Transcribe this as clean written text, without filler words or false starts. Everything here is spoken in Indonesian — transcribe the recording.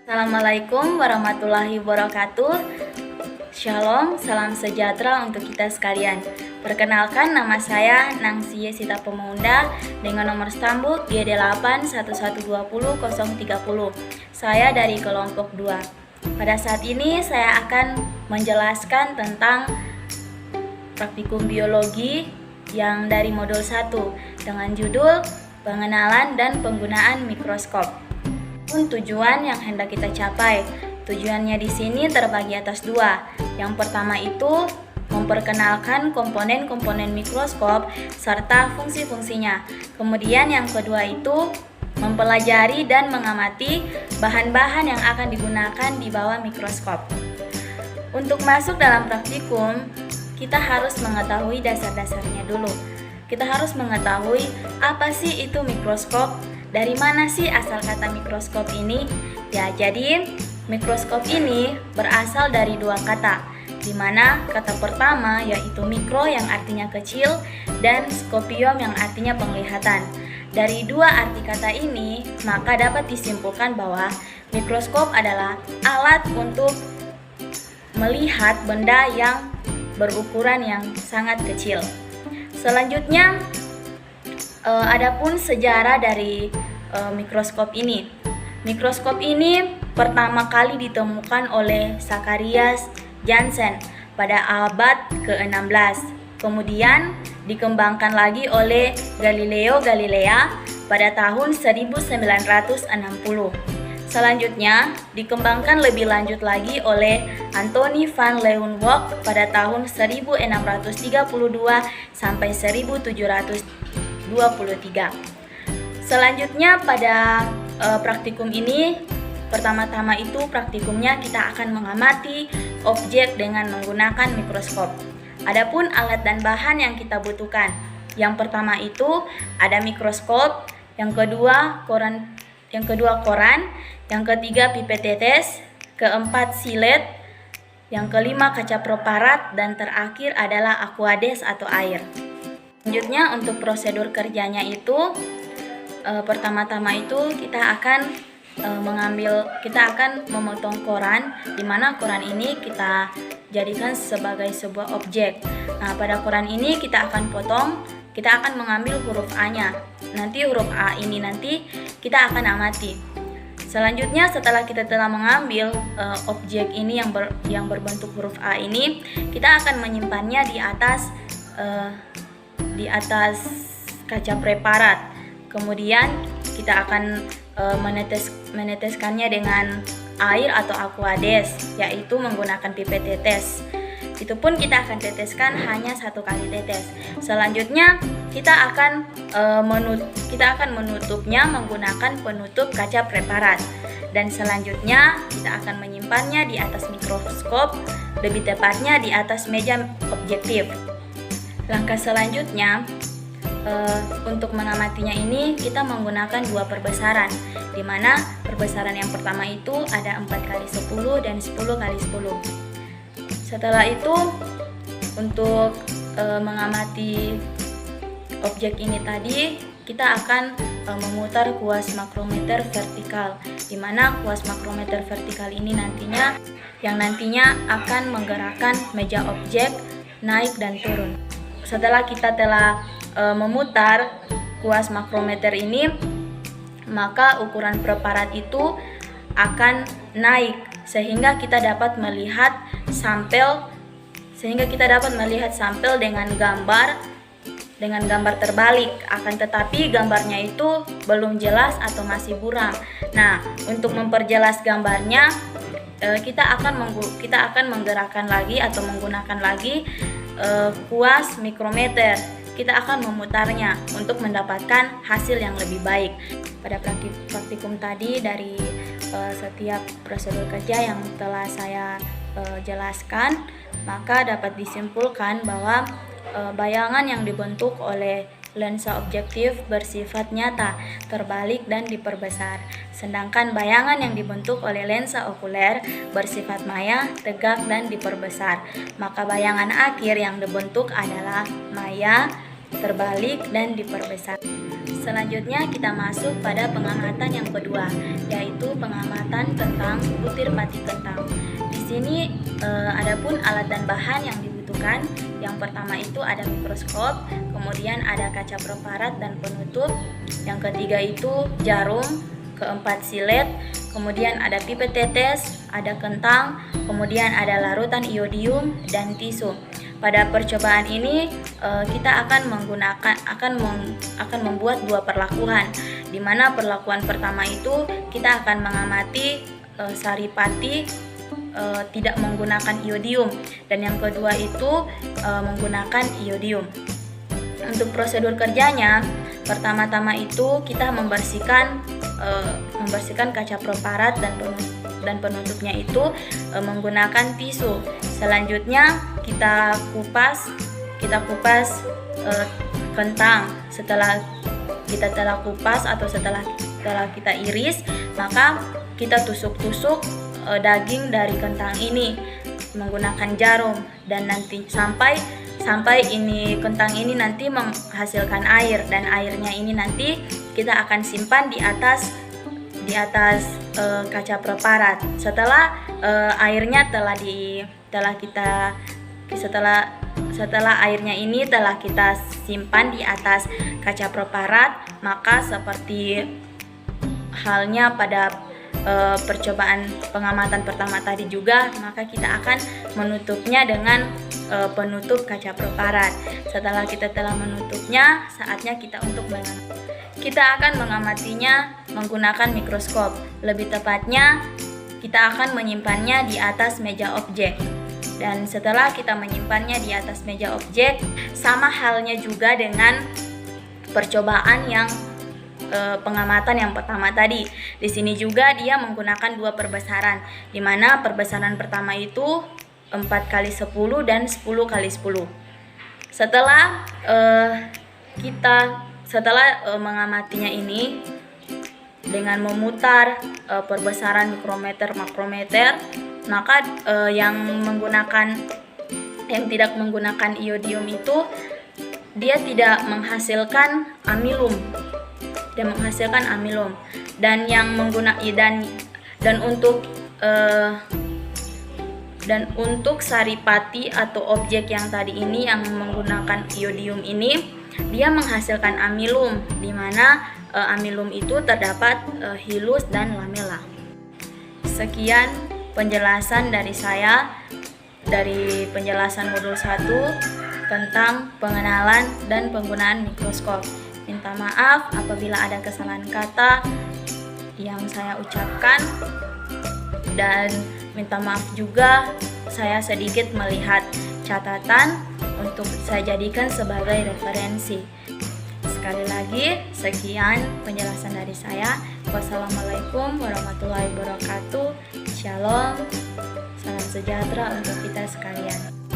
Assalamualaikum warahmatullahi wabarakatuh. Shalom, salam sejahtera untuk kita sekalian. Perkenalkan, nama saya Nangsie Sita Pemunda dengan nomor stambuk GD8 1120030. Saya dari kelompok 2. Pada saat ini saya akan menjelaskan tentang praktikum biologi yang dari modul 1 dengan judul pengenalan dan penggunaan mikroskop. Tujuan yang hendak kita capai. Tujuannya di sini terbagi atas 2. Yang pertama itu memperkenalkan komponen-komponen mikroskop serta fungsi-fungsinya. Kemudian yang kedua itu mempelajari dan mengamati bahan-bahan yang akan digunakan di bawah mikroskop. Untuk masuk dalam praktikum, kita harus mengetahui dasar-dasarnya dulu. Kita harus mengetahui apa sih itu mikroskop. Dari mana sih asal kata mikroskop ini? Ya, jadi mikroskop ini berasal dari 2 kata, di mana kata pertama yaitu mikro yang artinya kecil dan skopium yang artinya penglihatan. Dari 2 arti kata ini, maka dapat disimpulkan bahwa mikroskop adalah alat untuk melihat benda yang berukuran yang sangat kecil. Selanjutnya, adapun sejarah dari mikroskop ini. Mikroskop ini pertama kali ditemukan oleh Zacharias Janssen pada abad ke-16. Kemudian dikembangkan lagi oleh Galileo Galilei pada tahun 1960. Selanjutnya dikembangkan lebih lanjut lagi oleh Antony van Leeuwenhoek pada tahun 1632 sampai 1723. Selanjutnya pada praktikum ini, pertama-tama itu praktikumnya kita akan mengamati objek dengan menggunakan mikroskop. Adapun alat dan bahan yang kita butuhkan. Yang pertama itu ada mikroskop, yang kedua koran, yang ketiga pipet tetes, keempat silet, yang kelima kaca preparat, dan terakhir adalah aquades atau air. Selanjutnya untuk prosedur kerjanya itu pertama-tama itu kita akan memotong koran, di mana koran ini kita jadikan sebagai sebuah objek. Nah, pada koran ini kita akan mengambil huruf A-nya. Nanti huruf A ini kita akan amati. Selanjutnya setelah kita telah mengambil objek ini yang berbentuk huruf A ini, kita akan menyimpannya di atas kaca preparat. Kemudian kita akan meneteskannya dengan air atau aquades, yaitu menggunakan pipet tetes. Itu pun kita akan teteskan hanya 1 kali tetes. Selanjutnya kita akan menutupnya menggunakan penutup kaca preparat. Dan selanjutnya kita akan menyimpannya di atas mikroskop, lebih tepatnya di atas meja objektif. Langkah selanjutnya, untuk mengamatinya ini kita menggunakan 2 perbesaran, di mana perbesaran yang pertama itu ada 4x10 dan 10x10. Setelah itu untuk mengamati objek ini tadi, kita akan memutar kuas makrometer vertikal, di mana kuas makrometer vertikal ini nantinya akan menggerakkan meja objek naik dan turun. Setelah kita telah memutar kuas makrometer ini, maka ukuran preparat itu akan naik sehingga kita dapat melihat sampel dengan gambar terbalik. Akan tetapi gambarnya itu belum jelas atau masih buram. Nah, untuk memperjelas gambarnya, kita akan menggerakkan lagi atau menggunakan lagi kuas mikrometer. Kita akan memutarnya untuk mendapatkan hasil yang lebih baik. Pada praktikum tadi, dari setiap prosedur kerja yang telah saya jelaskan, maka dapat disimpulkan bahwa bayangan yang dibentuk oleh lensa objektif bersifat nyata, terbalik dan diperbesar. Sedangkan bayangan yang dibentuk oleh lensa okuler bersifat maya, tegak dan diperbesar. Maka bayangan akhir yang dibentuk adalah maya, terbalik dan diperbesar. Selanjutnya kita masuk pada pengamatan yang kedua, yaitu pengamatan tentang butir pati kentang. Di sini adapun alat dan bahan yang dibutuhkan. Yang pertama itu ada mikroskop, kemudian ada kaca preparat dan penutup. Yang ketiga itu jarum, keempat silet, kemudian ada pipet tetes, ada kentang, kemudian ada larutan iodium dan tisu. Pada percobaan ini kita akan membuat dua perlakuan, di mana perlakuan pertama itu kita akan mengamati saripati tidak menggunakan iodium, dan yang kedua itu menggunakan iodium. Untuk prosedur kerjanya, pertama-tama itu kita membersihkan kaca preparat dan penutupnya itu menggunakan tisu. Selanjutnya kita kupas kentang. Setelah kita kupas atau setelah kita iris, maka kita tusuk-tusuk daging dari kentang ini menggunakan jarum, dan nanti sampai ini kentang ini nanti menghasilkan air, dan airnya ini nanti kita akan simpan di atas kaca preparat. Setelah airnya setelah airnya ini telah kita simpan di atas kaca preparat, maka seperti halnya pada percobaan pengamatan pertama tadi juga, maka kita akan menutupnya dengan penutup kaca preparat. Setelah kita telah menutupnya, saatnya kita akan mengamatinya menggunakan mikroskop. Lebih tepatnya, kita akan menyimpannya di atas meja objek. Dan setelah kita menyimpannya di atas meja objek, sama halnya juga dengan percobaan yang pengamatan yang pertama tadi. Di sini juga dia menggunakan dua perbesaran, di mana perbesaran pertama itu 4x10 dan 10x10. Setelah mengamatinya ini dengan memutar perbesaran mikrometer makrometer, maka yang tidak menggunakan iodium itu dia tidak menghasilkan amilum. Dan untuk saripati atau objek yang tadi ini yang menggunakan iodium ini, dia menghasilkan amilum, di mana amilum itu terdapat hilus dan lamela. Sekian penjelasan dari saya dari penjelasan modul 1 tentang pengenalan dan penggunaan mikroskop. Minta maaf apabila ada kesalahan kata yang saya ucapkan, dan minta maaf juga saya sedikit melihat catatan untuk saya jadikan sebagai referensi. Sekali lagi, sekian penjelasan dari saya. Wassalamualaikum warahmatullahi wabarakatuh. Shalom, salam sejahtera untuk kita sekalian.